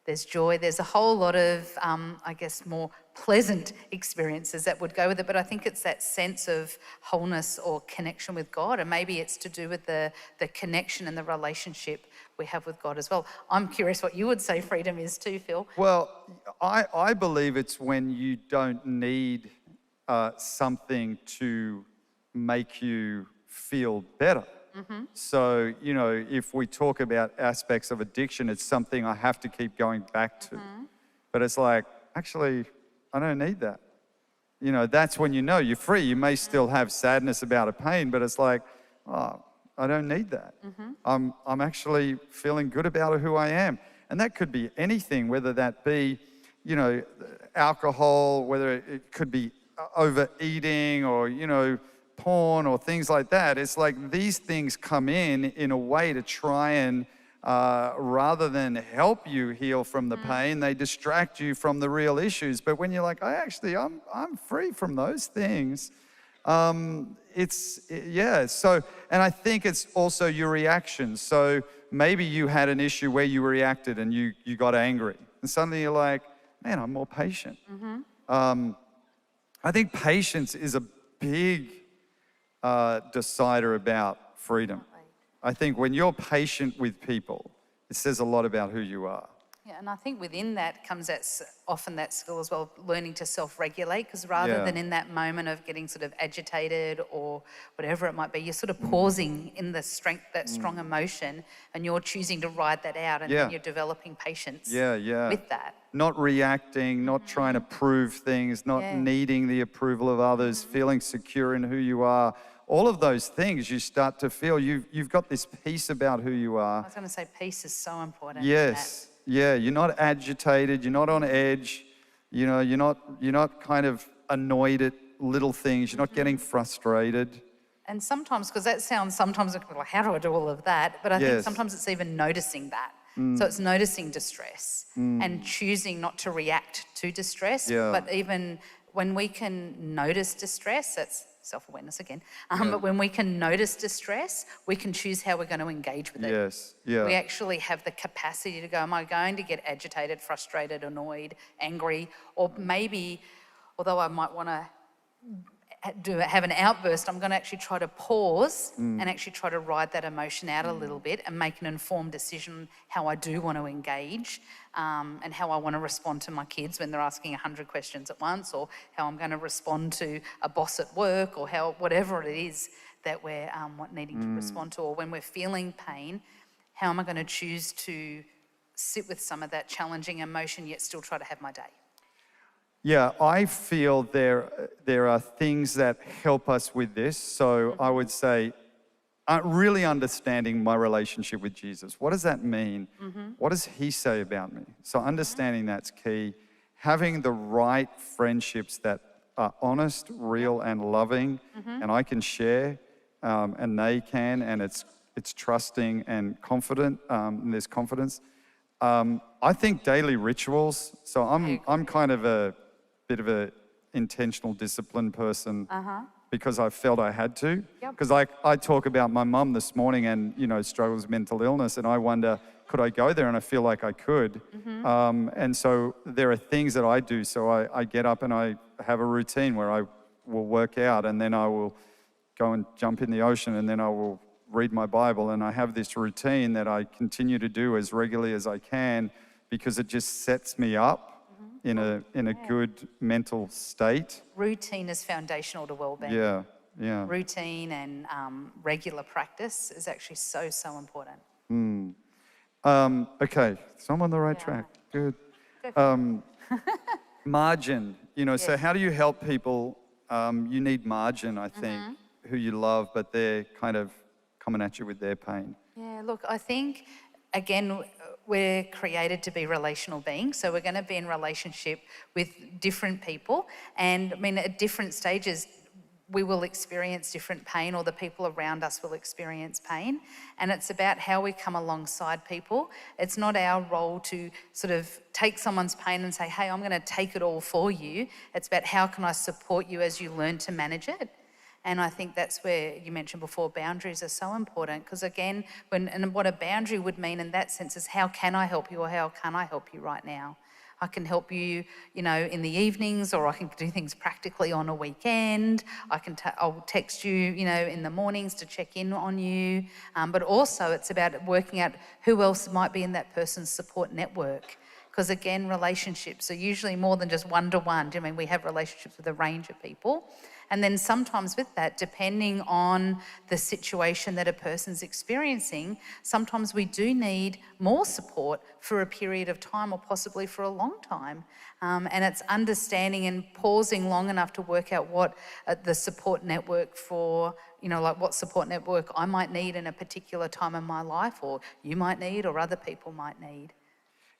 there's joy, there's a whole lot of, I guess, more pleasant experiences that would go with it. But I think it's that sense of wholeness or connection with God, and maybe it's to do with the connection and the relationship we have with God as well. I'm curious what you would say freedom is too, Phil. Well, I believe it's when you don't need something to make you feel better. So, if we talk about aspects of addiction, it's something I have to keep going back to. But it's like, actually, I don't need that. That's when you're free. You may still have sadness about a pain, but it's like, oh, I don't need that. I'm actually feeling good about who I am. And that could be anything, whether that be, alcohol, whether it could be overeating or, porn or things like that. It's like these things come in a way to try and, rather than help you heal from the pain, they distract you from the real issues. But when you're like, I'm free from those things, so, and I think it's also your reaction. So maybe you had an issue where you reacted and you got angry, and suddenly you're like, man, I'm more patient. I think patience is a big decider about freedom. I think when you're patient with people, it says a lot about who you are. Yeah, and I think within that comes often that skill as well, learning to self-regulate, because rather than in that moment of getting sort of agitated or whatever it might be, you're sort of pausing in the strength, that strong emotion, and you're choosing to ride that out, and then you're developing patience with that. Not reacting, not trying to prove things, not needing the approval of others, feeling secure in who you are. All of those things, you start to feel you've got this peace about who you are. I was going to say peace is so important. Yes. Yeah, you're not agitated, you're not on edge, you're not kind of annoyed at little things, you're not getting frustrated. And sometimes, because that sounds sometimes like, how do I do all of that? But I think sometimes it's even noticing that. So it's noticing distress and choosing not to react to distress. But even when we can notice distress, that's self-awareness again. But when we can notice distress, we can choose how we're going to engage with it. We actually have the capacity to go, am I going to get agitated, frustrated, annoyed, angry, or maybe, although I might want to have an outburst, I'm going to actually try to pause and actually try to ride that emotion out a little bit and make an informed decision how I do want to engage, and how I want to respond to my kids when they're asking 100 questions at once, or how I'm going to respond to a boss at work, or whatever it is that we're needing to respond to, or when we're feeling pain, how am I going to choose to sit with some of that challenging emotion yet still try to have my day? Yeah, I feel there are things that help us with this. So I would say, really understanding my relationship with Jesus. What does that mean? What does he say about me? So understanding that's key. Having the right friendships that are honest, real, and loving, and I can share, and they can, and it's trusting and confident, and there's confidence. I think daily rituals. So I'm kind of a bit of a intentional discipline person because I felt I had to. Because I talk about my mum this morning and, struggles with mental illness, and I wonder, could I go there? And I feel like I could. And so there are things that I do. So I get up and I have a routine where I will work out, and then I will go and jump in the ocean, and then I will read my Bible. And I have this routine that I continue to do as regularly as I can, because it just sets me up in a good mental state. Routine is foundational to well-being. Yeah. Routine and regular practice is actually so important. Okay, so I'm on the right track. Good. Margin, so how do you help people? You need margin, I think, who you love, but they're kind of coming at you with their pain. Yeah, look, I think, again, we're created to be relational beings, so we're going to be in relationship with different people, and at different stages we will experience different pain, or the people around us will experience pain, and it's about how we come alongside people. It's not our role to sort of take someone's pain and say, hey, I'm going to take it all for you. It's about how can I support you as you learn to manage it. And I think that's where you mentioned before, boundaries are so important, because again, and what a boundary would mean in that sense is, how can I help you, or how can I help you right now? I can help you, in the evenings, or I can do things practically on a weekend. I'll text you, in the mornings to check in on you. But also it's about working out who else might be in that person's support network. Because again, relationships are usually more than just one-to-one. We have relationships with a range of people. And then sometimes with that, depending on the situation that a person's experiencing, sometimes we do need more support for a period of time, or possibly for a long time. And it's understanding and pausing long enough to work out what the support network for, what support network I might need in a particular time in my life, or you might need, or other people might need.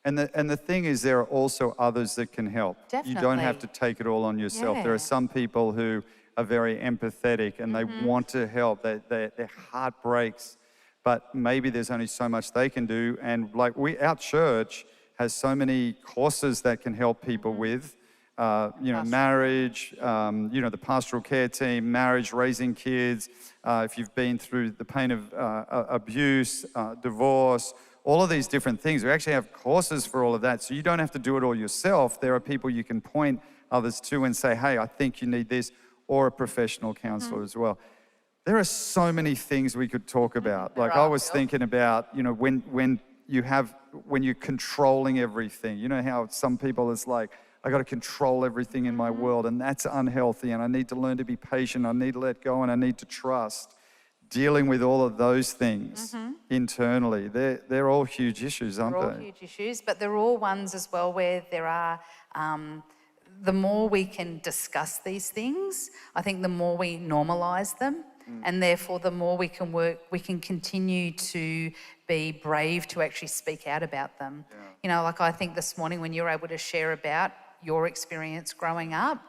And the thing is, there are also others that can help. Definitely. You don't have to take it all on yourself. Yeah. There are some people who are very empathetic and they want to help. Their heart breaks, but maybe there's only so much they can do. And like our church has so many courses that can help people with, marriage, the pastoral care team, marriage, raising kids. If you've been through the pain of abuse, divorce, all of these different things. We actually have courses for all of that. So you don't have to do it all yourself. There are people you can point others to and say, hey, I think you need this, or a professional counselor as well. There are so many things we could talk about. Like I was thinking about, when you're controlling everything, how some people is like, I got to control everything in my world, and that's unhealthy, and I need to learn to be patient, I need to let go, and I need to trust. Dealing with all of those things internally, they're all huge issues, aren't they? They're all huge issues, but they're all ones as well where there are, the more we can discuss these things, I think the more we normalise them, and therefore the more we can continue to be brave to actually speak out about them. Yeah. Like I think this morning when you're able to share about your experience growing up,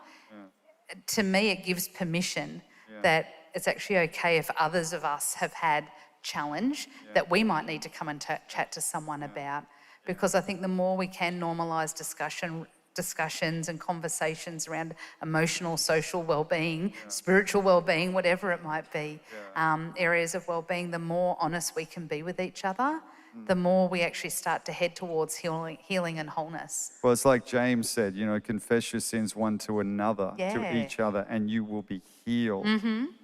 to me it gives permission that it's actually okay if others of us have had challenge that we might need to come and chat to someone about. Because I think the more we can normalise discussions and conversations around emotional, social well-being, spiritual well-being, whatever it might be, areas of well-being, the more honest we can be with each other, the more we actually start to head towards healing and wholeness. Well, it's like James said, confess your sins one to another, to each other, and you will be healed.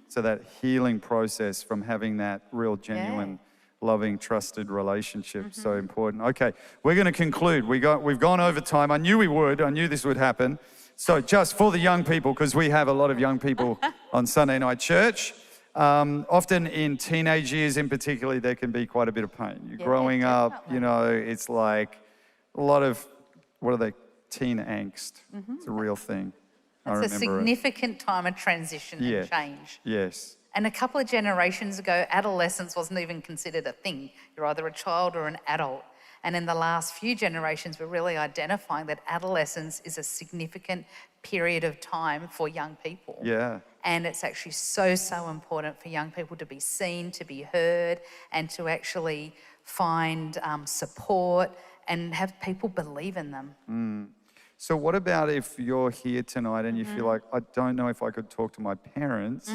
So that healing process from having that real, genuine, loving, trusted relationship, so important. Okay, we're going to conclude. We've gone over time. I knew we would. I knew this would happen. So just for the young people, because we have a lot of young people on Sunday night church, often in teenage years in particular, there can be quite a bit of pain. You're growing up, it's like a lot of, teen angst. It's a real thing. It's a significant time of transition and change. Yes. And a couple of generations ago, adolescence wasn't even considered a thing. You're either a child or an adult. And in the last few generations, we're really identifying that adolescence is a significant period of time for young people. Yeah. And it's actually so, so important for young people to be seen, to be heard, and to actually find support and have people believe in them. So what about if you're here tonight and you feel like, I don't know if I could talk to my parents,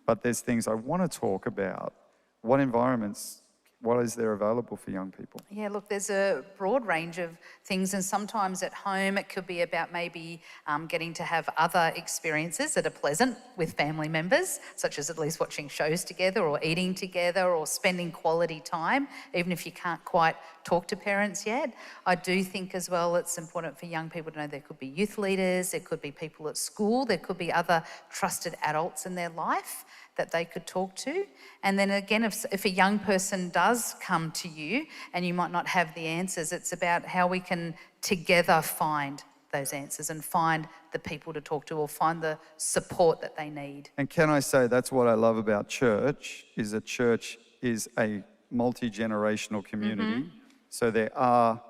but there's things I want to talk about? What is there available for young people? Yeah, look, there's a broad range of things, and sometimes at home it could be about maybe getting to have other experiences that are pleasant with family members, such as at least watching shows together or eating together or spending quality time, even if you can't quite talk to parents yet. I do think as well it's important for young people to know there could be youth leaders, there could be people at school, there could be other trusted adults in their life that they could talk to. And then again, if a young person does come to you and you might not have the answers, it's about how we can together find those answers and find the people to talk to or find the support that they need. And can I say, that's what I love about church, is that church is a multi-generational community. So there are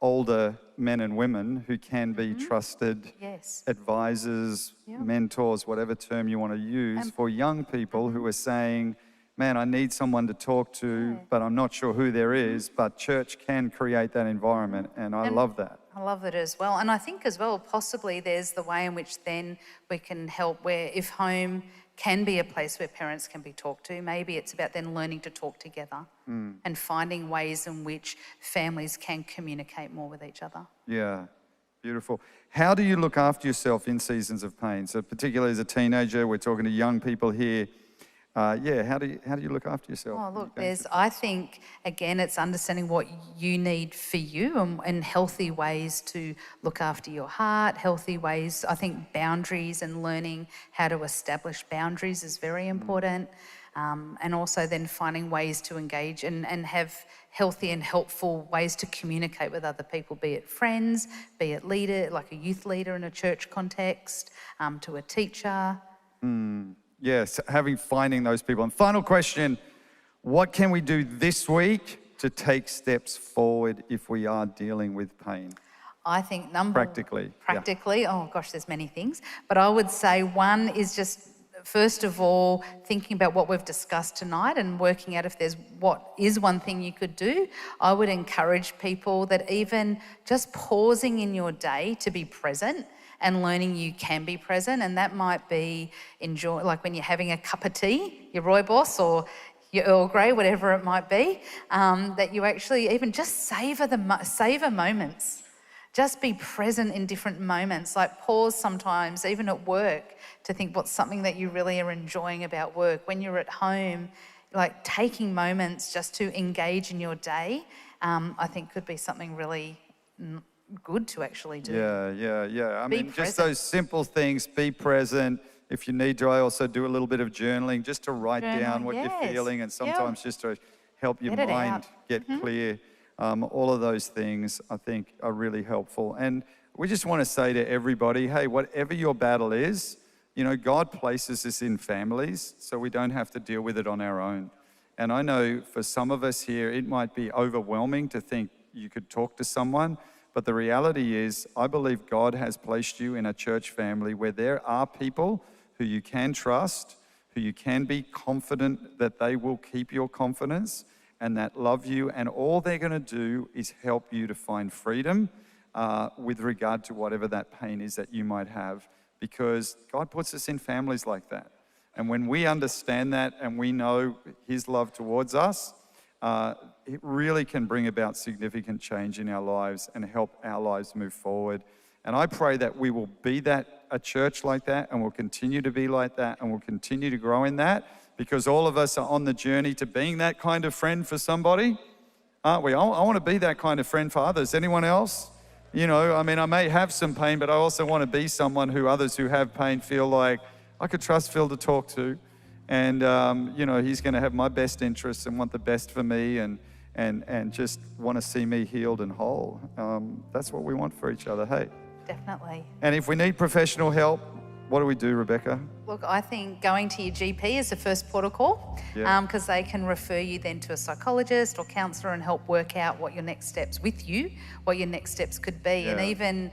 older men and women who can be trusted advisors, mentors, whatever term you want to use, for young people who are saying, man, I need someone to talk to, but I'm not sure who there is, but church can create that environment, and I love that. I love that as well. And I think as well, possibly there's the way in which then we can help where if home can be a place where parents can be talked to. Maybe it's about then learning to talk together and finding ways in which families can communicate more with each other. Yeah, beautiful. How do you look after yourself in seasons of pain? So particularly as a teenager, we're talking to young people here. How do you look after yourself? Oh, look, I think, again, it's understanding what you need for you and healthy ways to look after your heart, healthy ways. I think boundaries and learning how to establish boundaries is very important. And also then finding ways to engage and have healthy and helpful ways to communicate with other people, be it friends, be it leader, like a youth leader in a church context, to a teacher. Yes, finding those people. And final question, what can we do this week to take steps forward if we are dealing with pain? I think Practically. Oh gosh, there's many things. But I would say one is just, first of all, thinking about what we've discussed tonight and working out if there's what is one thing you could do. I would encourage people that even just pausing in your day to be present and learning you can be present, and that might be like when you're having a cup of tea, your rooibos or your Earl Grey, whatever it might be, that you actually even just savor moments. Just be present in different moments, like pause sometimes, even at work, to think what's something that you really are enjoying about work. When you're at home, like taking moments just to engage in your day, I think could be something really good to actually do. I mean, just those simple things, be present. If you need to, I also do a little bit of journaling just to write down what you're feeling, and sometimes just to help your mind get clear. All of those things I think are really helpful. And we just want to say to everybody, hey, whatever your battle is, you know, God places us in families so we don't have to deal with it on our own. And I know for some of us here, it might be overwhelming to think you could talk to someone. But the reality is, I believe God has placed you in a church family where there are people who you can trust, who you can be confident that they will keep your confidence and that love you. And all they're going to do is help you to find freedom with regard to whatever that pain is that you might have, because God puts us in families like that. And when we understand that and we know His love towards us, it really can bring about significant change in our lives and help our lives move forward. And I pray that we will be a church like that, and we'll continue to be like that, and we'll continue to grow in that, because all of us are on the journey to being that kind of friend for somebody, aren't we? I want to be that kind of friend for others. Anyone else? You know, I mean, I may have some pain, but I also want to be someone who others who have pain feel like I could trust Phil to talk to. And, you know, he's going to have my best interests and want the best for me and just want to see me healed and whole. That's what we want for each other, hey? Definitely. And if we need professional help, what do we do, Rebecca? Look, I think going to your GP is the first protocol, because they can refer you then to a psychologist or counsellor and help work out what your next steps could be. And even,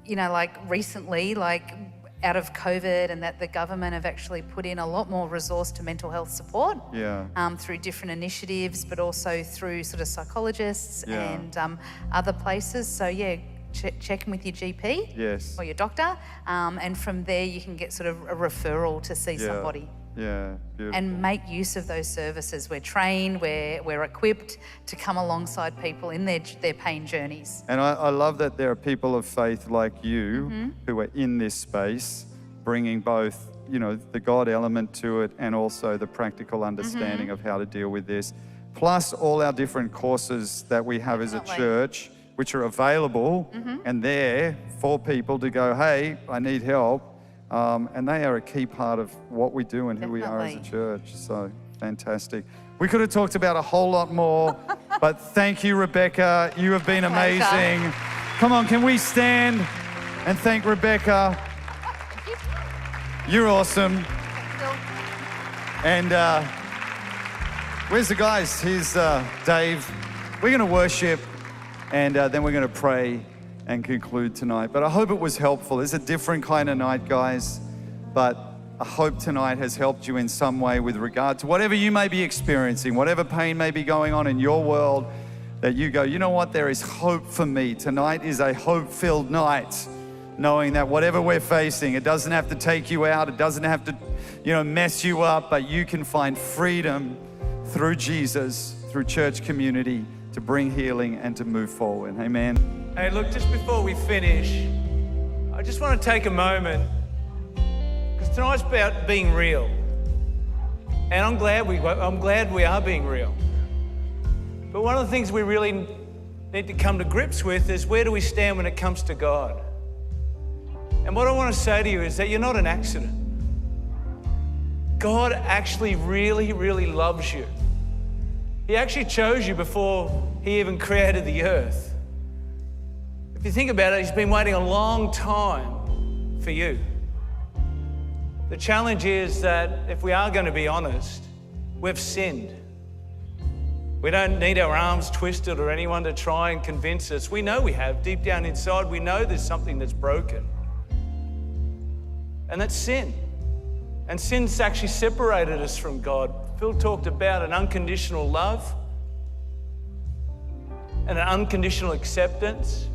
you know, like recently, like out of COVID, and that the government have actually put in a lot more resource to mental health support through different initiatives, but also through sort of psychologists and other places. So check in with your GP or your doctor, and from there you can get sort of a referral to see somebody. Beautiful. And make use of those services. We're trained, we're equipped to come alongside people in their pain journeys. And I love that there are people of faith like you who are in this space, bringing both, you know, the God element to it and also the practical understanding of how to deal with this, plus all our different courses that we have as a church, which are available and there for people to go, hey, I need help. And they are a key part of what we do and who we are as a church. So fantastic. We could have talked about a whole lot more, but thank you, Rebecca. You have been amazing. Come on, can we stand and thank Rebecca? You're awesome. And where's the guys? Here's Dave. We're going to worship, and then we're going to pray and conclude tonight. But I hope it was helpful. It's a different kind of night, guys. But I hope tonight has helped you in some way with regard to whatever you may be experiencing, whatever pain may be going on in your world, that you go, you know what, there is hope for me. Tonight is a hope-filled night knowing that whatever we're facing, it doesn't have to take you out, it doesn't have to, mess you up, but you can find freedom through Jesus, through church community, to bring healing and to move forward. Amen. Hey, look, just before we finish, I just want to take a moment, because tonight's about being real. And I'm glad we are being real. But one of the things we really need to come to grips with is, where do we stand when it comes to God? And what I want to say to you is that you're not an accident. God actually really, really loves you. He actually chose you before He even created the earth. If you think about it, He's been waiting a long time for you. The challenge is that if we are going to be honest, we've sinned. We don't need our arms twisted or anyone to try and convince us. We know we have. Deep down inside, we know there's something that's broken. And that's sin. And sin's actually separated us from God. Phil talked about an unconditional love and an unconditional acceptance.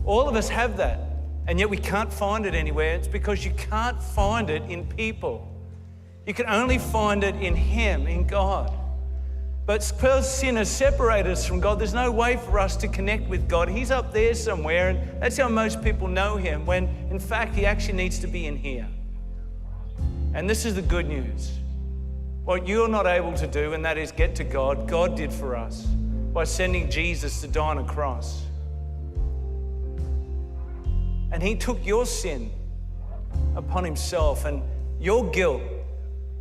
All of us have that, and yet we can't find it anywhere. It's because you can't find it in people. You can only find it in Him, in God. But because sin has separated us from God, there's no way for us to connect with God. He's up there somewhere, and that's how most people know Him, when in fact He actually needs to be in here. And this is the good news. What you're not able to do, and that is get to God, God did for us by sending Jesus to die on a cross. And He took your sin upon Himself and your guilt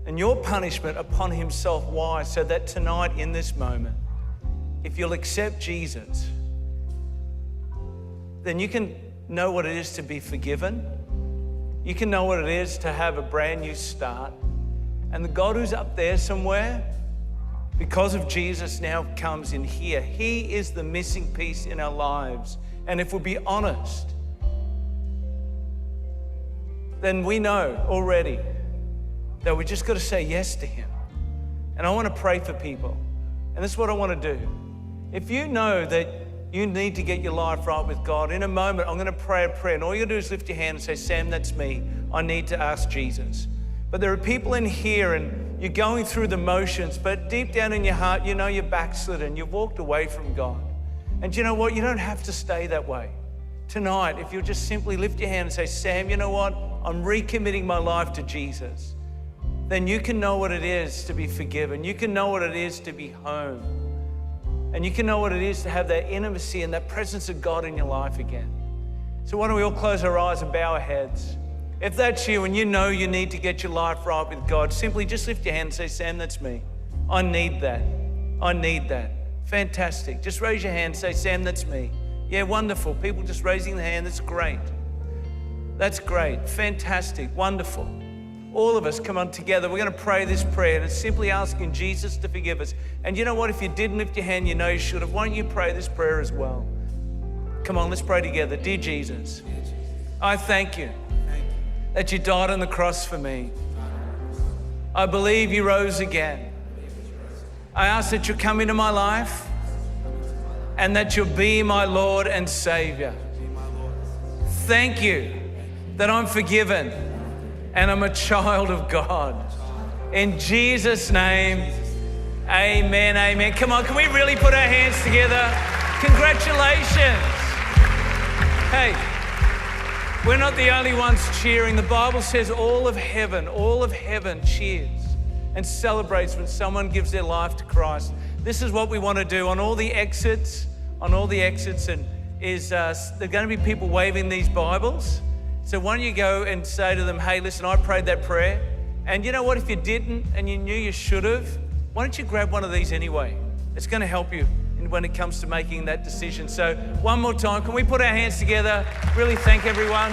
and your punishment upon Himself. Why? So that tonight, in this moment, if you'll accept Jesus, then you can know what it is to be forgiven. You can know what it is to have a brand new start. And the God who's up there somewhere, because of Jesus, now comes in here. He is the missing piece in our lives. And if we'll be honest, then we know already that we just got to say yes to Him. And I want to pray for people. And this is what I want to do. If you know that you need to get your life right with God, in a moment, I'm going to pray a prayer. And all you do is lift your hand and say, Sam, that's me. I need to ask Jesus. But there are people in here and you're going through the motions, but deep down in your heart, you know you're backslidden. You've walked away from God. And you know what? You don't have to stay that way. Tonight, if you'll just simply lift your hand and say, Sam, you know what? I'm recommitting my life to Jesus. Then you can know what it is to be forgiven. You can know what it is to be home. And you can know what it is to have that intimacy and that presence of God in your life again. So why don't we all close our eyes and bow our heads? If that's you and you know you need to get your life right with God, simply just lift your hand and say, Sam, that's me. I need that. I need that. Fantastic. Just raise your hand and say, Sam, that's me. Yeah, wonderful. People just raising their hand. That's great. That's great. Fantastic. Wonderful. All of us come on together. We're going to pray this prayer, and it's simply asking Jesus to forgive us. And you know what? If you didn't lift your hand, you know you should have. Why don't you pray this prayer as well? Come on, let's pray together. Dear Jesus, I thank you that you died on the cross for me. I believe you rose again. I ask that you come into my life and that you'll be my Lord and Savior. Thank you that I'm forgiven and I'm a child of God. In Jesus' name, amen, amen. Come on, can we really put our hands together? Congratulations. Hey, we're not the only ones cheering. The Bible says all of heaven cheers and celebrates when someone gives their life to Christ. This is what we want to do on all the exits, and there are going to be people waving these Bibles. So why don't you go and say to them, hey, listen, I prayed that prayer. And you know what? If you didn't and you knew you should have, why don't you grab one of these anyway? It's going to help you when it comes to making that decision. So one more time, can we put our hands together? Really thank everyone.